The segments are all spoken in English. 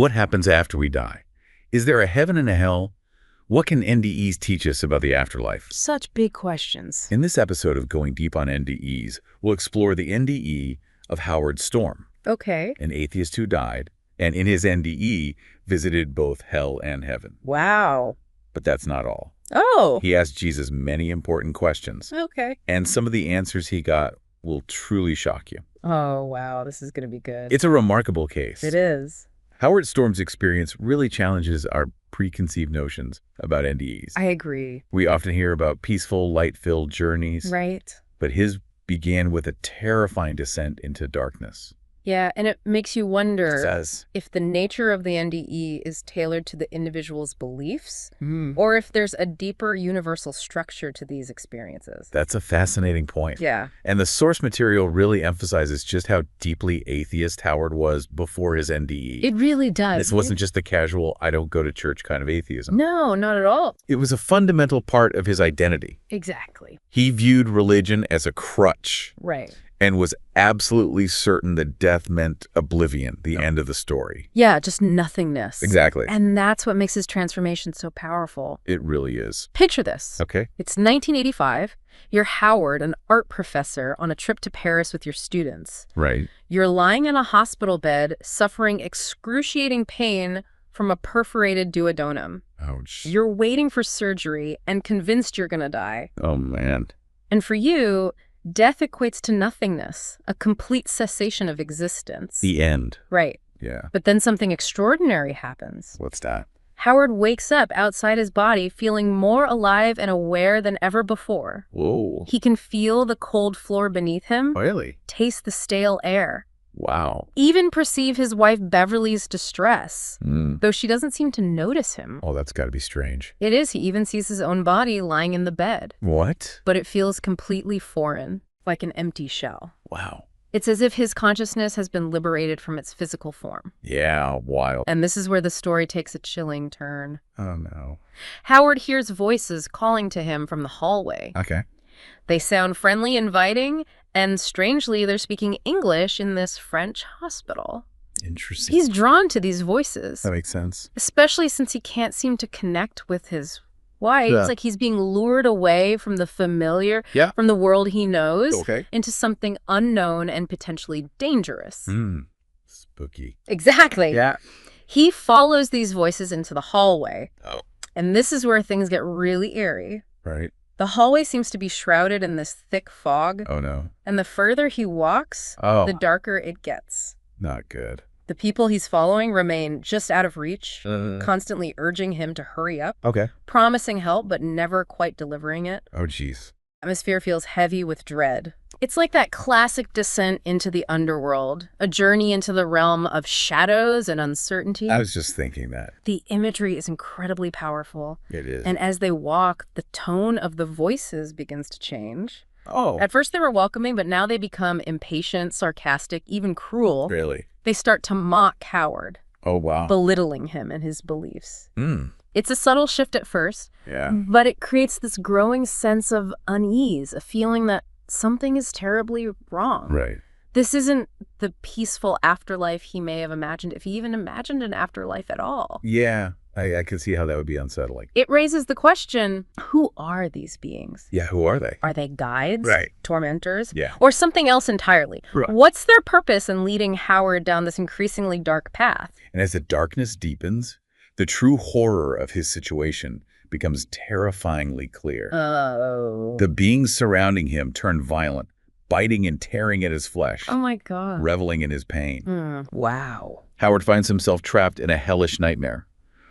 What happens after we die? Is there a heaven and a hell? What can NDEs teach us about the afterlife? Such big questions. In this episode of Going Deep on NDEs, we'll explore the NDE of Howard Storm, Okay. an atheist who died, and in his NDE visited both hell and heaven. Wow. But that's not all. Oh. He asked Jesus many important questions, Okay. and some of the answers he got will truly shock you. Oh, wow. This is going to be good. It's a remarkable case. It is. Howard Storm's experience really challenges our preconceived notions about NDEs. I agree. We often hear about peaceful, light-filled journeys, Right. but his began with a terrifying descent into darkness. Yeah, and it makes you wonder It does. if the nature of the NDE is tailored to the individual's beliefs, Hmm. or if there's a deeper universal structure to these experiences. That's a fascinating point. Yeah. And the source material really emphasizes just how deeply atheist Howard was before his NDE. It really does. This wasn't just the casual, I don't go to church kind of atheism. No, not at all. It was a fundamental part of his identity. Exactly. He viewed religion as a crutch Right. and was absolutely certain that death meant oblivion, the end of the story. Yeah, just nothingness. Exactly. And that's what makes his transformation so powerful. It really is. Picture this. Okay. It's 1985. You're Howard, an art professor, on a trip to Paris with your students. Right. You're lying in a hospital bed, suffering excruciating pain from a perforated duodenum. Ouch. You're waiting for surgery and convinced you're going to die. Oh, man. And for you, death equates to nothingness, a complete cessation of existence. The end. Right. Yeah. But then something extraordinary happens. What's that? Howard wakes up outside his body feeling more alive and aware than ever before. Whoa. He can feel the cold floor beneath him, Really? taste the stale air, Wow. even perceive his wife Beverly's distress, Mm. though she doesn't seem to notice him. Oh, that's got to be strange. It is. He even sees his own body lying in the bed, What? but it feels completely foreign, like an empty shell. Wow. It's as if his consciousness has been liberated from its physical form. Yeah, wild. And this is where the story takes a chilling turn. Oh, no. Howard hears voices calling to him from the hallway. Okay. They sound friendly, inviting, and strangely, they're speaking English in this French hospital. Interesting. He's drawn to these voices, That makes sense. especially since he can't seem to connect with his wife. Yeah. It's like he's being lured away from the familiar, Yeah. from the world he knows, Okay. into something unknown and potentially dangerous. Spooky. Exactly. Yeah. He follows these voices into the hallway. Oh. And this is where things get really eerie. Right. The hallway seems to be shrouded in this thick fog, Oh, no. and the further he walks, Oh. the darker it gets. Not good. The people he's following remain just out of reach, constantly urging him to hurry up, Okay. promising help but never quite delivering it. Oh, jeez. Atmosphere feels heavy with dread. It's like that classic descent into the underworld, a journey into the realm of shadows and uncertainty. I was just thinking that. The imagery is incredibly powerful. It is. And as they walk, the tone of the voices begins to change. Oh. At first they were welcoming, but now they become impatient, sarcastic, even cruel. Really? They start to mock Howard, Oh, wow. belittling him and his beliefs. Mm. It's a subtle shift at first, Yeah. but it creates this growing sense of unease, a feeling that something is terribly wrong. Right. This isn't the peaceful afterlife he may have imagined, if he even imagined an afterlife at all. Yeah. I could see how that would be unsettling. It raises the question, who are these beings? Yeah. Who are they? Are they guides? Right. Tormentors? Yeah. Or something else entirely? Right. What's their purpose in leading Howard down this increasingly dark path? And as the darkness deepens, the true horror of his situation becomes terrifyingly clear. Oh. The beings surrounding him turn violent, biting and tearing at his flesh, Oh my God. reveling in his pain. Wow. Howard finds himself trapped in a hellish nightmare,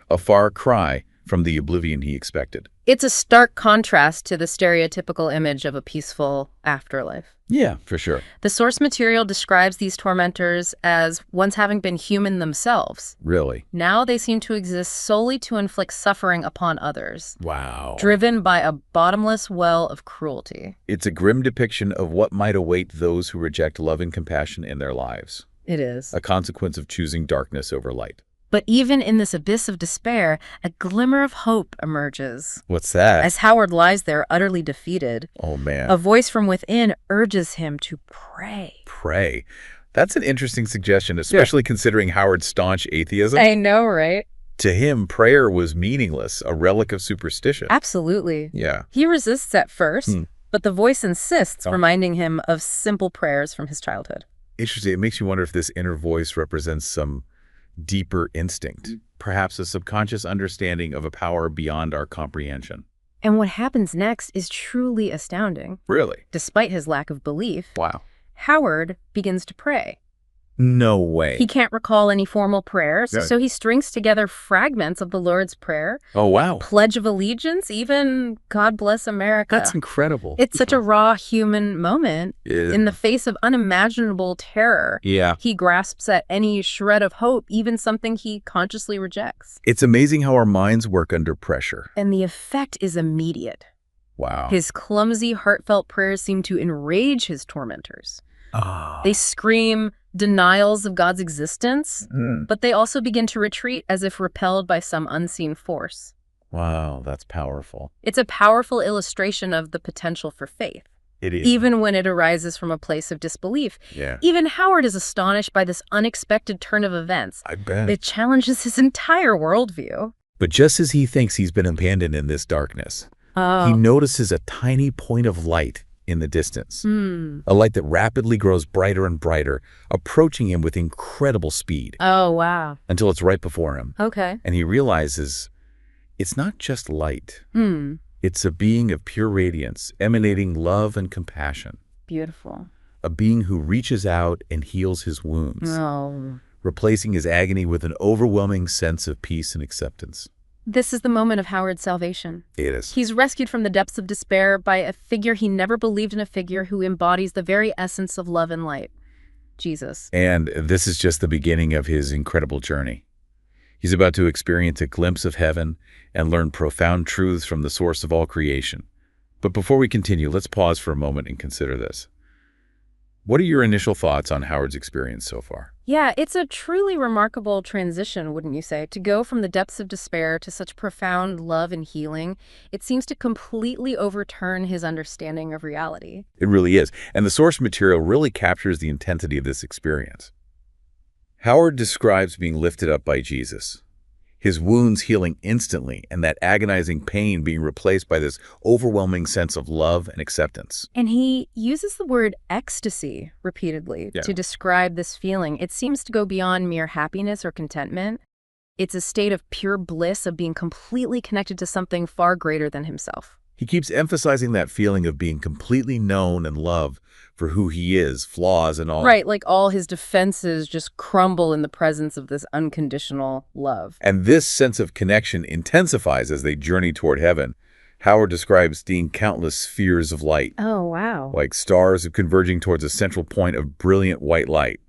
a far cry from the oblivion he expected. It's a stark contrast to the stereotypical image of a peaceful afterlife. Yeah, for sure. The source material describes these tormentors as once having been human themselves. Really. Now they seem to exist solely to inflict suffering upon others, Wow. driven by a bottomless well of cruelty. It's a grim depiction of what might await those who reject love and compassion in their lives, It is. a consequence of choosing darkness over light. But even in this abyss of despair, a glimmer of hope emerges. What's that? As Howard lies there utterly defeated, Oh, man. a voice from within urges him to pray. Pray. That's an interesting suggestion, especially considering Howard's staunch atheism. I know, right? To him, prayer was meaningless, a relic of superstition. Absolutely. Yeah. He resists at first, but the voice insists, Oh. reminding him of simple prayers from his childhood. Interesting. It makes you wonder if this inner voice represents some deeper instinct, perhaps a subconscious understanding of a power beyond our comprehension. And what happens next is truly astounding. Really? Despite his lack of belief, Wow. Howard begins to pray. No way. He can't recall any formal prayers, Yeah. so he strings together fragments of the Lord's Prayer, Oh, wow. Pledge of Allegiance, even God Bless America. That's incredible. It's such a raw human moment. Yeah. In the face of unimaginable terror, Yeah. he grasps at any shred of hope, even something he consciously rejects. It's amazing how our minds work under pressure. And the effect is immediate. Wow. His clumsy, heartfelt prayers seem to enrage his tormentors. They scream denials of God's existence, but they also begin to retreat as if repelled by some unseen force. Wow, that's powerful. It's a powerful illustration of the potential for faith, It is. even when it arises from a place of disbelief. Yeah. Even Howard is astonished by this unexpected turn of events. I bet. It challenges his entire worldview. But just as he thinks he's been abandoned in this darkness, he Oh. notices a tiny point of light in the distance. A light that rapidly grows brighter and brighter, approaching him with incredible speed Oh, wow. until it's right before him. Okay. And he realizes it's not just light. It's a being of pure radiance, emanating love and compassion. Beautiful. A being who reaches out and heals his wounds, Oh. replacing his agony with an overwhelming sense of peace and acceptance. This is the moment of Howard's salvation. It is. He's rescued from the depths of despair by a figure he never believed in, a figure who embodies the very essence of love and light, Jesus. And this is just the beginning of his incredible journey. He's about to experience a glimpse of heaven and learn profound truths from the source of all creation. But before we continue, let's pause for a moment and consider this. What are your initial thoughts on Howard's experience so far? Yeah, it's a truly remarkable transition, wouldn't you say? To go from the depths of despair to such profound love and healing, it seems to completely overturn his understanding of reality. It really is. And the source material really captures the intensity of this experience. Howard describes being lifted up by Jesus, his wounds healing instantly, and that agonizing pain being replaced by this overwhelming sense of love and acceptance. And he uses the word ecstasy repeatedly to describe this feeling. It seems to go beyond mere happiness or contentment. It's a state of pure bliss, of being completely connected to something far greater than himself. He keeps emphasizing that feeling of being completely known and loved for who he is, flaws and all. Right, like all his defenses just crumble in the presence of this unconditional love. And this sense of connection intensifies as they journey toward heaven. Howard describes seeing countless spheres of light, Oh, wow. like stars converging towards a central point of brilliant white light.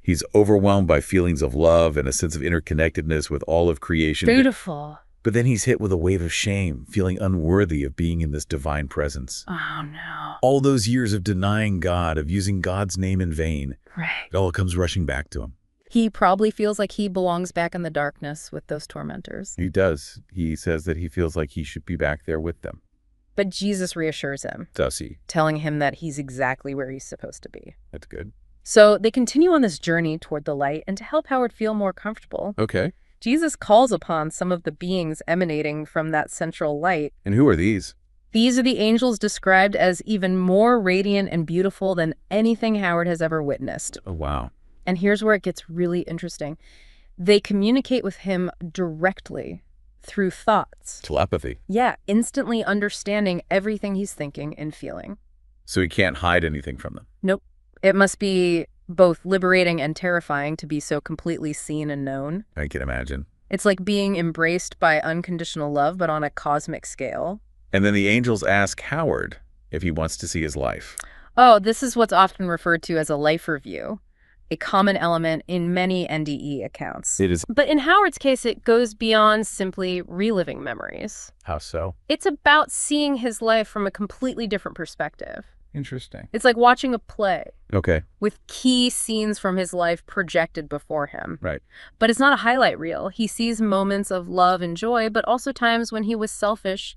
He's overwhelmed by feelings of love and a sense of interconnectedness with all of creation. Beautiful. But then he's hit with a wave of shame, feeling unworthy of being in this divine presence. Oh, no. All those years of denying God, of using God's name in vain, Right. it all comes rushing back to him. He probably feels like he belongs back in the darkness with those tormentors. He does. He says that he feels like he should be back there with them. But Jesus reassures him, Does he? telling him that he's exactly where he's supposed to be. That's good. So they continue on this journey toward the light, and to help Howard feel more comfortable, Okay. Jesus calls upon some of the beings emanating from that central light. And who are these? These are the angels described as even more radiant and beautiful than anything Howard has ever witnessed. Oh, wow. And here's where it gets really interesting. They communicate with him directly through thoughts. Telepathy. Yeah, instantly understanding everything he's thinking and feeling. So he can't hide anything from them. Nope. It must be both liberating and terrifying to be so completely seen and known. I can imagine. It's like being embraced by unconditional love, but on a cosmic scale. And then the angels ask Howard if he wants to see his life. Oh, this is what's often referred to as a life review, a common element in many NDE accounts. It is. But in Howard's case, it goes beyond simply reliving memories. How so? It's about seeing his life from a completely different perspective. Interesting. It's like watching a play Okay. with key scenes from his life projected before him. Right. But it's not a highlight reel. He sees moments of love and joy, but also times when he was selfish,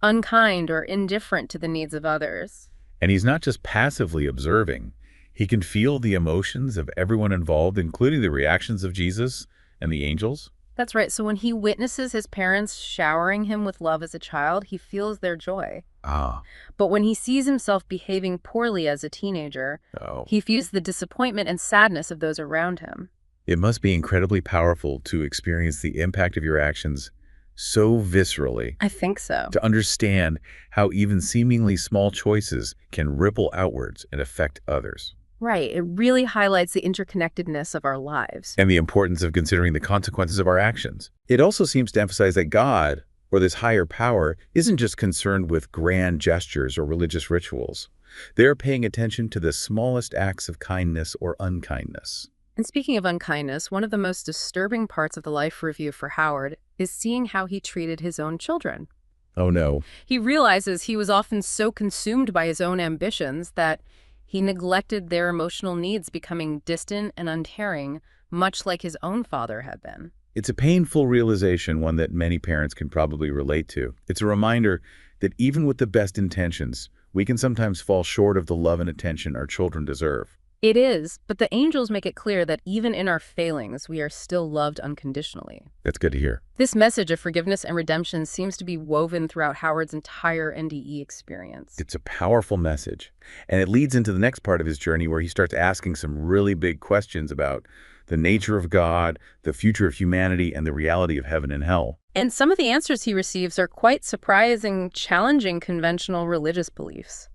unkind, or indifferent to the needs of others. And he's not just passively observing. He can feel the emotions of everyone involved, including the reactions of Jesus and the angels. That's right. So when he witnesses his parents showering him with love as a child, he feels their joy. Ah, But when he sees himself behaving poorly as a teenager, oh. he feels the disappointment and sadness of those around him. It must be incredibly powerful to experience the impact of your actions so viscerally, I think so. to understand how even seemingly small choices can ripple outwards and affect others. Right. It really highlights the interconnectedness of our lives. And the importance of considering the consequences of our actions. It also seems to emphasize that God, or this higher power, isn't just concerned with grand gestures or religious rituals. They're paying attention to the smallest acts of kindness or unkindness. And speaking of unkindness, one of the most disturbing parts of the life review for Howard is seeing how he treated his own children. Oh no. He realizes he was often so consumed by his own ambitions that he neglected their emotional needs, becoming distant and uncaring, much like his own father had been. It's a painful realization, one that many parents can probably relate to. It's a reminder that even with the best intentions, we can sometimes fall short of the love and attention our children deserve. It is, but the angels make it clear that even in our failings, we are still loved unconditionally. That's good to hear. This message of forgiveness and redemption seems to be woven throughout Howard's entire NDE experience. It's a powerful message, and it leads into the next part of his journey where he starts asking some really big questions about the nature of God, the future of humanity, and the reality of heaven and hell. And some of the answers he receives are quite surprising, challenging conventional religious beliefs.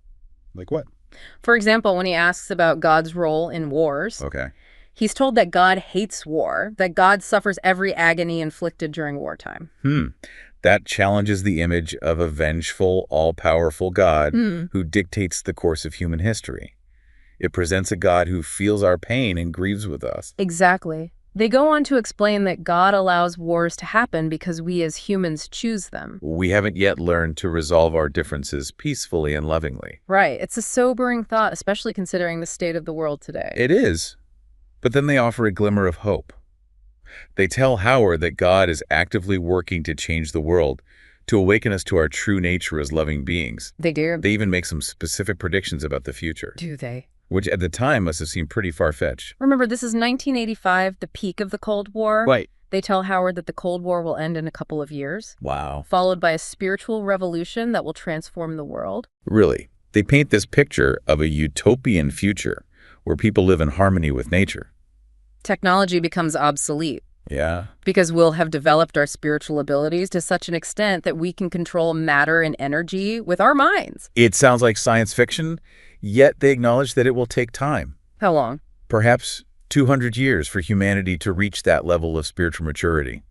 Like what? For example, when he asks about God's role in wars, Okay. he's told that God hates war, that God suffers every agony inflicted during wartime. That challenges the image of a vengeful, all-powerful God who dictates the course of human history. It presents a God who feels our pain and grieves with us. Exactly. They go on to explain that God allows wars to happen because we as humans choose them. We haven't yet learned to resolve our differences peacefully and lovingly. Right. It's a sobering thought, especially considering the state of the world today. It is. But then they offer a glimmer of hope. They tell Howard that God is actively working to change the world, to awaken us to our true nature as loving beings. They do. They even make some specific predictions about the future, Do they? which at the time must have seemed pretty far-fetched. Remember, this is 1985, the peak of the Cold War. Right. They tell Howard that the Cold War will end in a couple of years, Wow. followed by a spiritual revolution that will transform the world. Really, they paint this picture of a utopian future where people live in harmony with nature. Technology becomes obsolete Yeah. because we'll have developed our spiritual abilities to such an extent that we can control matter and energy with our minds. It sounds like science fiction, yet they acknowledge that it will take time. How long? Perhaps 200 years for humanity to reach that level of spiritual maturity.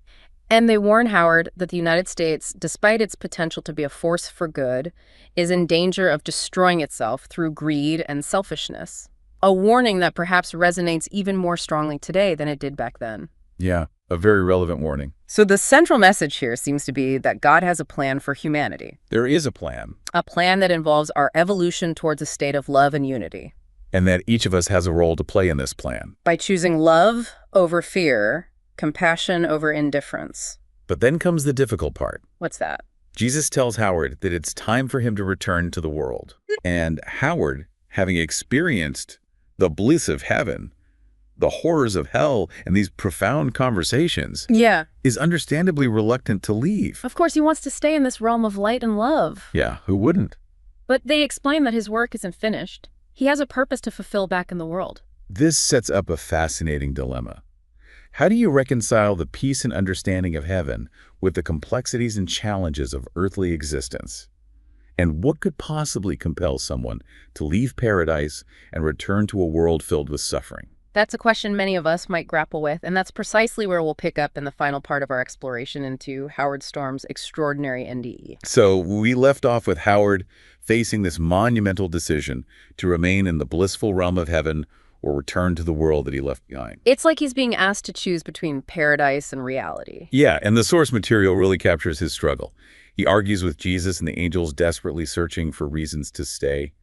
And they warn Howard that the United States, despite its potential to be a force for good, is in danger of destroying itself through greed and selfishness. A warning that perhaps resonates even more strongly today than it did back then. Yeah, a very relevant warning. So the central message here seems to be that God has a plan for humanity. There is a plan, A plan that involves our evolution towards a state of love and unity. and that each of us has a role to play in this plan. By choosing love over fear, compassion over indifference. But then comes the difficult part. What's that? Jesus tells Howard that it's time for him to return to the world. And Howard, having experienced the bliss of heaven, the horrors of hell, and these profound conversations, Yeah. is understandably reluctant to leave. Of course, he wants to stay in this realm of light and love. Yeah, who wouldn't? But they explain that his work isn't finished. He has a purpose to fulfill back in the world. This sets up a fascinating dilemma. How do you reconcile the peace and understanding of heaven with the complexities and challenges of earthly existence? And what could possibly compel someone to leave paradise and return to a world filled with suffering? That's a question many of us might grapple with, and that's precisely where we'll pick up in the final part of our exploration into Howard Storm's extraordinary NDE. So we left off with Howard facing this monumental decision to remain in the blissful realm of heaven or return to the world that he left behind. It's like he's being asked to choose between paradise and reality. Yeah, and the source material really captures his struggle. He argues with Jesus and the angels desperately searching for reasons to stay.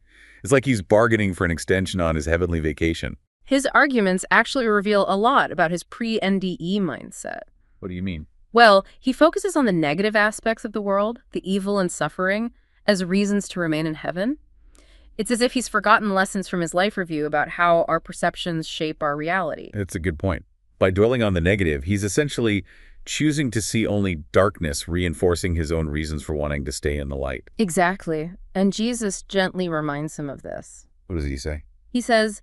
It's like he's bargaining for an extension on his heavenly vacation. His arguments actually reveal a lot about his pre-NDE mindset. What do you mean? Well, he focuses on the negative aspects of the world, the evil and suffering, as reasons to remain in heaven. It's as if he's forgotten lessons from his life review about how our perceptions shape our reality. It's a good point. By dwelling on the negative, he's essentially choosing to see only darkness, reinforcing his own reasons for wanting to stay in the light. Exactly. And Jesus gently reminds him of this. What does he say? He says,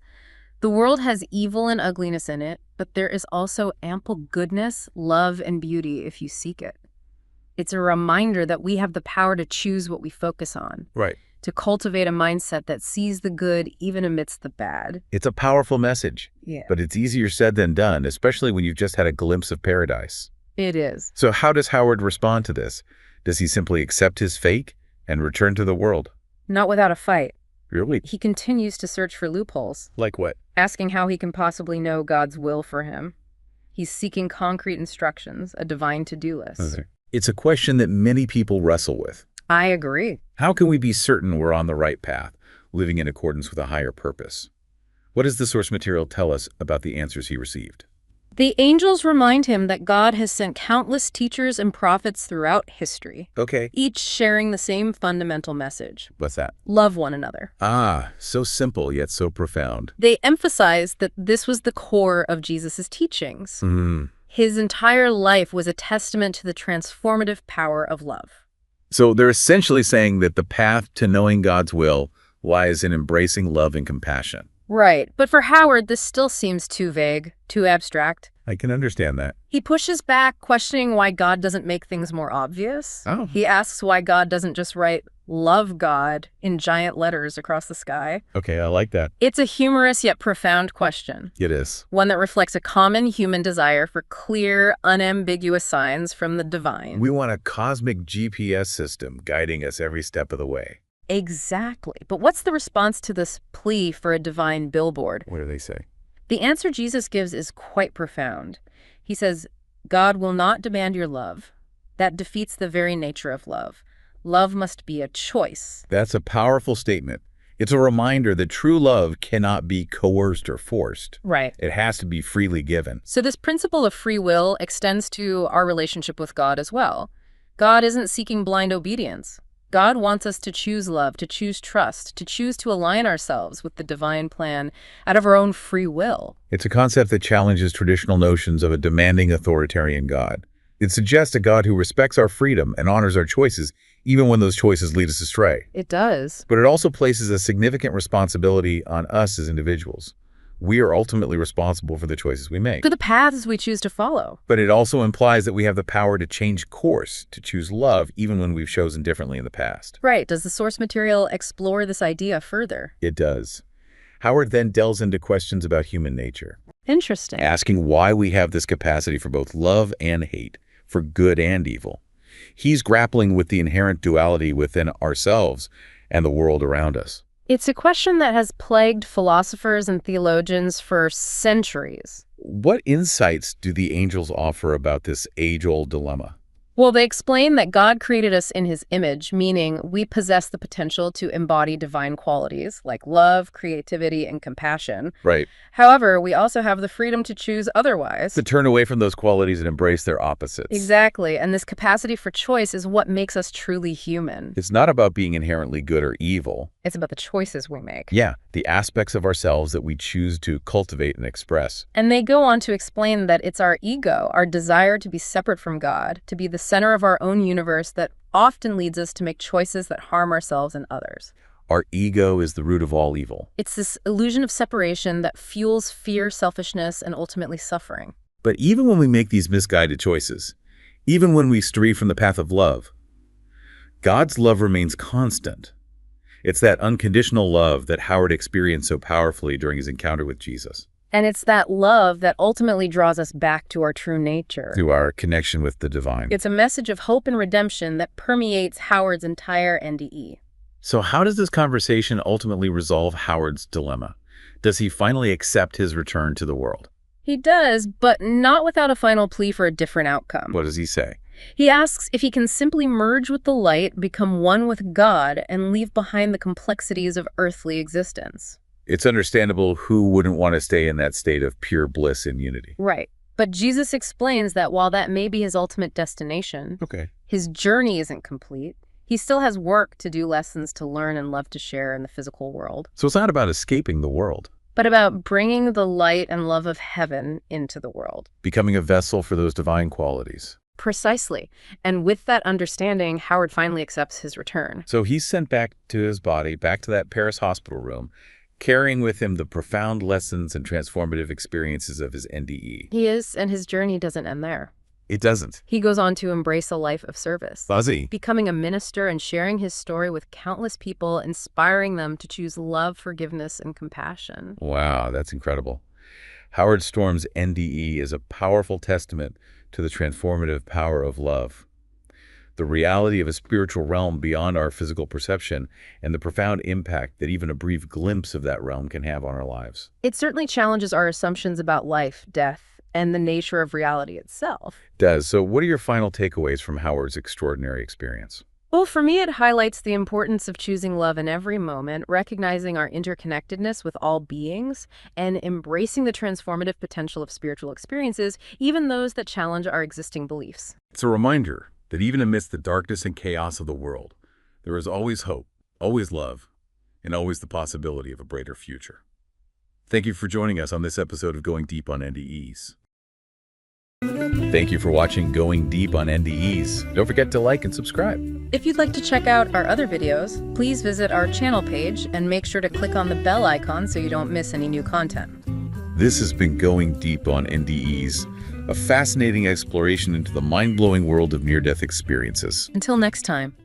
"The world has evil and ugliness in it, but there is also ample goodness, love, and beauty if you seek it." It's a reminder that we have the power to choose what we focus on. Right. To cultivate a mindset that sees the good even amidst the bad. It's a powerful message. Yeah. But it's easier said than done, especially when you've just had a glimpse of paradise. It is. So how does Howard respond to this? Does he simply accept his fate and return to the world? Not without a fight. Really? He continues to search for loopholes, Like what? asking how he can possibly know God's will for him. He's seeking concrete instructions, a divine to-do list. Okay. It's a question that many people wrestle with. I agree. How can we be certain we're on the right path, living in accordance with a higher purpose? What does the source material tell us about the answers he received? The angels remind him that God has sent countless teachers and prophets throughout history, Okay. each sharing the same fundamental message. What's that? Love one another. Ah, so simple yet so profound. They emphasized that this was the core of Jesus' teachings. His entire life was a testament to the transformative power of love. So they're essentially saying that the path to knowing God's will lies in embracing love and compassion. Right, but for Howard, this still seems too vague, too abstract. I can understand that. He pushes back, questioning why God doesn't make things more obvious. Oh. He asks why God doesn't just write, "Love God," in giant letters across the sky. Okay, I like that. It's a humorous yet profound question. It is. One that reflects a common human desire for clear, unambiguous signs from the divine. We want a cosmic GPS system guiding us every step of the way. Exactly. But what's the response to this plea for a divine billboard? What do they say? The answer Jesus gives is quite profound. He says, "God will not demand your love. That defeats the very nature of love. Love must be a choice." That's a powerful statement. It's a reminder that true love cannot be coerced or forced. Right. It has to be freely given. So this principle of free will extends to our relationship with God as well. God isn't seeking blind obedience. God wants us to choose love, to choose trust, to choose to align ourselves with the divine plan out of our own free will. It's a concept that challenges traditional notions of a demanding authoritarian God. It suggests a God who respects our freedom and honors our choices, even when those choices lead us astray. It does. But it also places a significant responsibility on us as individuals. We are ultimately responsible for the choices we make. For the paths we choose to follow. But it also implies that we have the power to change course, to choose love, even when we've chosen differently in the past. Right. Does the source material explore this idea further? It does. Howard then delves into questions about human nature, Interesting. asking why we have this capacity for both love and hate, for good and evil. He's grappling with the inherent duality within ourselves and the world around us. It's a question that has plagued philosophers and theologians for centuries. What insights do the angels offer about this age-old dilemma? Well, they explain that God created us in his image, meaning we possess the potential to embody divine qualities like love, creativity, and compassion. Right. However, we also have the freedom to choose otherwise. To turn away from those qualities and embrace their opposites. Exactly. And this capacity for choice is what makes us truly human. It's not about being inherently good or evil. It's about the choices we make. Yeah, the aspects of ourselves that we choose to cultivate and express. And they go on to explain that it's our ego, our desire to be separate from God, to be the center of our own universe that often leads us to make choices that harm ourselves and others. Our ego is the root of all evil. It's this illusion of separation that fuels fear, selfishness, and ultimately suffering. But even when we make these misguided choices, even when we stray from the path of love, God's love remains constant. It's that unconditional love that Howard experienced so powerfully during his encounter with Jesus. And it's that love that ultimately draws us back to our true nature. To our connection with the divine. It's a message of hope and redemption that permeates Howard's entire NDE. So how does this conversation ultimately resolve Howard's dilemma? Does he finally accept his return to the world? He does, but not without a final plea for a different outcome. What does he say? He asks if he can simply merge with the light, become one with God, and leave behind the complexities of earthly existence. It's understandable who wouldn't want to stay in that state of pure bliss and unity. Right. But Jesus explains that while that may be his ultimate destination, Okay. his journey isn't complete. He still has work to do, lessons to learn, and love to share in the physical world. So it's not about escaping the world, but about bringing the light and love of heaven into the world. Becoming a vessel for those divine qualities. Precisely. And with that understanding, Howard finally accepts his return. So he's sent back to his body, back to that Paris hospital room, carrying with him the profound lessons and transformative experiences of his NDE. He is, and his journey doesn't end there. It doesn't. He goes on to embrace a life of service. Fuzzy. Becoming a minister and sharing his story with countless people, inspiring them to choose love, forgiveness, and compassion. Wow, that's incredible. Howard Storm's NDE is a powerful testament to the transformative power of love, the reality of a spiritual realm beyond our physical perception, and the profound impact that even a brief glimpse of that realm can have on our lives. It certainly challenges our assumptions about life, death, and the nature of reality itself. It does. So what are your final takeaways from Howard's extraordinary experience? Well, for me, it highlights the importance of choosing love in every moment, recognizing our interconnectedness with all beings, and embracing the transformative potential of spiritual experiences, even those that challenge our existing beliefs. It's a reminder that even amidst the darkness and chaos of the world, there is always hope, always love, and always the possibility of a brighter future. Thank you for joining us on this episode of Going Deep on NDEs. Thank you for watching Going Deep on NDEs. Don't forget to like and subscribe. If you'd like to check out our other videos, please visit our channel page and make sure to click on the bell icon so you don't miss any new content. This has been Going Deep on NDEs, a fascinating exploration into the mind-blowing world of near-death experiences. Until next time.